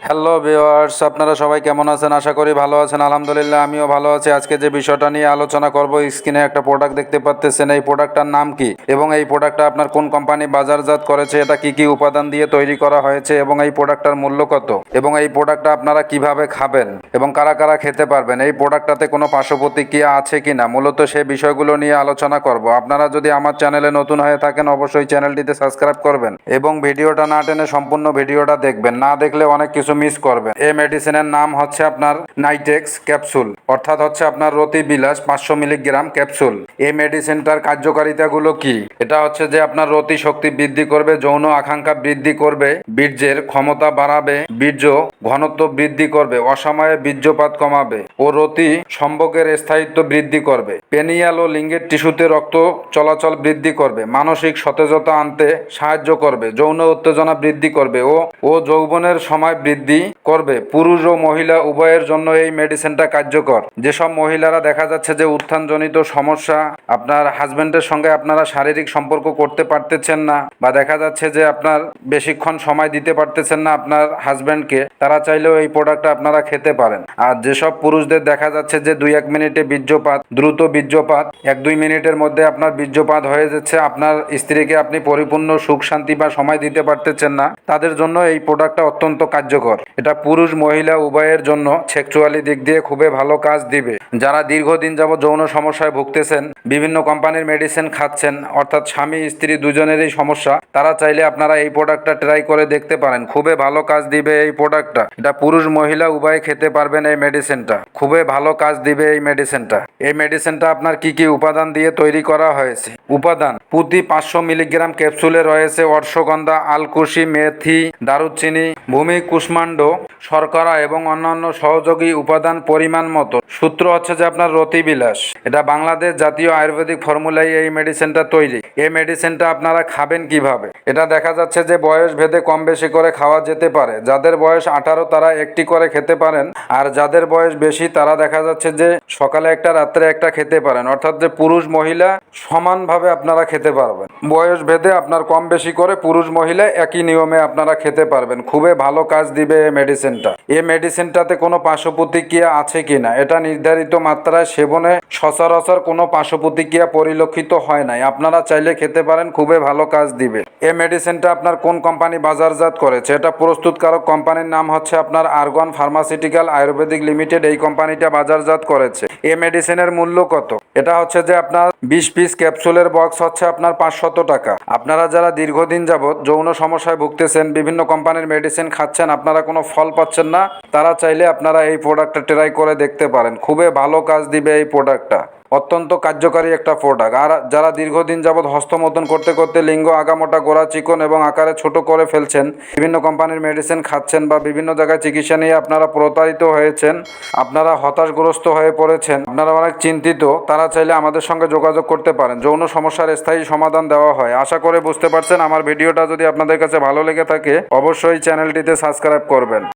Hello viewers, আপনারা সবাই কেমন আছেন? আশা করি ভালো আছেন। আলহামদুলিল্লাহ আমিও ভালো আছি। আজকে যে বিষয়টা নিয়ে আলোচনা করব, স্ক্রিনে একটা প্রোডাক্ট দেখতে পাচ্ছেন। এই প্রোডাক্টটার নাম কি এবং এই প্রোডাক্টটা আপনার কোন কোম্পানি বাজারজাত করেছে, এটা কি কি উপাদান দিয়ে তৈরি করা হয়েছে এবং এই প্রোডাক্টটার মূল্য কত এবং এই প্রোডাক্টটা আপনারা কিভাবে খাবেন এবং কারা কারা খেতে পারবেন, এই প্রোডাক্টটাতে কোনো পার্শ্ব প্রতিক্রিয়া আছে কিনা, মূলত সেই বিষয়গুলো নিয়ে আলোচনা করব। আপনারা যদি আমার চ্যানেলে নতুন হয়ে থাকেন অবশ্যই চ্যানেলটিতে সাবস্ক্রাইব করবেন এবং ভিডিওটা না টেনে সম্পূর্ণ ভিডিওটা দেখবেন। না দেখলে অনেক কিছু মিস করবেন। এই মেডিসিনের নাম হচ্ছে আপনার নাইটেক্স ক্যাপসুল, অর্থাৎ হচ্ছে আপনার রতি বিলাস 500 মিলিগ্রাম ক্যাপসুল। এই মেডিসিনটার কার্যকারিতাগুলো কি? এটা হচ্ছে যে আপনার রতি শক্তি বৃদ্ধি করবে, যৌন আকাঙ্ক্ষা বৃদ্ধি করবে, বীর্যের ক্ষমতা বাড়াবে, বীর্য ঘনত্ব বৃদ্ধি করবে, অসময়ে বীর্যপাত কমাবে ও রতি সম্ভোগের স্থায়িত্ব বৃদ্ধি করবে, পেনিয়াল ও লিঙ্গের টিস্যুতে রক্ত চলাচল বৃদ্ধি করবে, মানসিক সতেজতা আনতে সাহায্য করবে, যৌন উত্তেজনা বৃদ্ধি করবে ও যৌবনের সময় বৃদ্ধি করবে। পুরুষ ও মহিলা উভয়ের জন্য এই মেডিসিনটা কার্যকর। যেসব মহিলারা দেখা যাচ্ছে যে উত্থানজনিত সমস্যা, আপনার হাজবেন্ডের সঙ্গে আপনারা শারীরিক সম্পর্ক করতে পারতেছেন না বা দেখা যাচ্ছে যে আপনার বেশিক্ষণ সময় দিতে পারতেছেন না আপনার হাজবেন্ডকে, তারা চাইলেও এই প্রোডাক্টটা আপনারা খেতে পারেন। আর যেসব পুরুষদের দেখা যাচ্ছে যে 2-1 মিনিটে বীর্যপাত, দ্রুত বীর্যপাত, 1-2 মিনিটের মধ্যে আপনার বীর্যপাত হয়ে যাচ্ছে, আপনার স্ত্রীকে আপনি পরিপূর্ণ সুখ শান্তি বা সময় দিতে পারতেছেন না, তাদের জন্য এই প্রোডাক্টটা অত্যন্ত কার্যকর। এটা পুরুষ মহিলা উভয়ের জন্য সেক্সুয়ালি দিক দিয়ে খুবই ভালো কাজ দিবে। যারা দীর্ঘদিন যাবত যৌন সমস্যায় ভুগতেছেন, বিভিন্ন কোম্পানির মেডিসিন খাচ্ছেন, অর্থাৎ স্বামী স্ত্রী দুজনেরই সমস্যা, তারা চাইলে আপনারা এই প্রোডাক্টটা ট্রাই করে দেখতে পারেন। খুবই ভালো কাজ দিবে এই প্রোডাক্টটা। এটা পুরুষ মহিলা উভয়ে খেতে পারবেন। এই মেডিসিনটা খুবই ভালো কাজ দিবে। এই মেডিসিনটা আপনার কি কি উপাদান দিয়ে তৈরি করা হয়েছে? উপাদান: প্রতি 500 মিলিগ্রাম ক্যাপসুলে রয়েছে অশ্বগন্ধা, আলকুশি, মেথি, দারুচিনি, ভূমি কুষ্মাণ্ড, শর্করা এবং অন্যান্য সহযোগী উপাদান পরিমাণ মতো। সূত্র হচ্ছে যে আপনার রতি বিলাস। এটা বাংলাদেশ জাতীয় আয়ুর্বেদিক ফর্মুলায় এই মেডিসিনটা তৈরি। এই মেডিসিনটা আপনারা খাবেন কিভাবে? এটা দেখা যাচ্ছে যে বয়স ভেদে কম বেশি করে খাওয়া যেতে পারে। যাদের বয়স 18 তারা একটি করে খেতে পারেন, আর যাদের বয়স বেশি তারা দেখা যাচ্ছে যে সকালে একটা রাত্রে একটা খেতে পারেন, অর্থাৎ যে পুরুষ মহিলা সমানভাবে আপনারা খেতে পারবেন। বয়স ভেদে আপনার কম বেশি করে পুরুষ মহিলা একই নিয়মে আপনারা খেতে পারবেন। খুবই ভালো কাজ দিবে এই মেডিসিনটা। এই মেডিসিনটাতে কোনো পার্শ্ব প্রতিক্রিয়া আছে কিনা, এটা নির্ধারিত মাত্রায় সেবনে সচরাচর কোনো পার্শ্ব প্রতিক্রিয়া পরিলক্ষিত হয় নাই। আপনারা চাইলে খেতে পারেন, খুবই ভালো কাজ দিবে। এই মেডিসিনটা আপনার কোন কোম্পানি বাজারজাত করেছে? এটা প্রস্তুতকারক কোম্পানির নাম হচ্ছে আপনার আর্গন ফার্মাসিউটিক্যাল আয়ুর্বেদিক লিমিটেড। এই কোম্পানিটা বাজারজাত করেছে। এই মেডিসিনের মূল্য কত? এটা হচ্ছে যে আপনার 20 পিস ক্যাপসুলের বক্স হচ্ছে আপনার 500 টাকা। আপনারা যারা দীর্ঘদিন যাবত যৌন সমস্যায় ভুগতেছেন, বিভিন্ন কোম্পানির মেডিসিন খাচ্ছেন, আপনারা কোনো ফল পাচ্ছেন না, তারা চাইলে আপনারা এই প্রোডাক্টটা ট্রাই করে দেখতে পারেন। খুবই ভালো কাজ দিবে এই প্রোডাক্টটা। অত্যন্ত কার্যকারী একটা প্রোডাক্ট। আর যারা দীর্ঘদিন যাবৎ হস্তমৈথুন করতে করতে লিঙ্গ আগামোটা, গোড়া চিকন এবং আকারে ছোট করে ফেলছেন, বিভিন্ন কোম্পানির মেডিসিন খাচ্ছেন বা বিভিন্ন জায়গায় চিকিৎসা নিয়ে আপনারা প্রতারিত হয়েছেন, আপনারা হতাশগ্রস্ত হয়ে পড়েছেন, আপনারা অনেক চিন্তিত, তারা চাইলে আমাদের সঙ্গে যোগাযোগ করতে পারেন। যৌন সমস্যার স্থায়ী সমাধান দেওয়া হয়। আশা করে বুঝতে পারছেন। আমার ভিডিওটা যদি আপনাদের কাছে ভালো লেগে থাকে অবশ্যই চ্যানেলটিতে সাবস্ক্রাইব করবেন।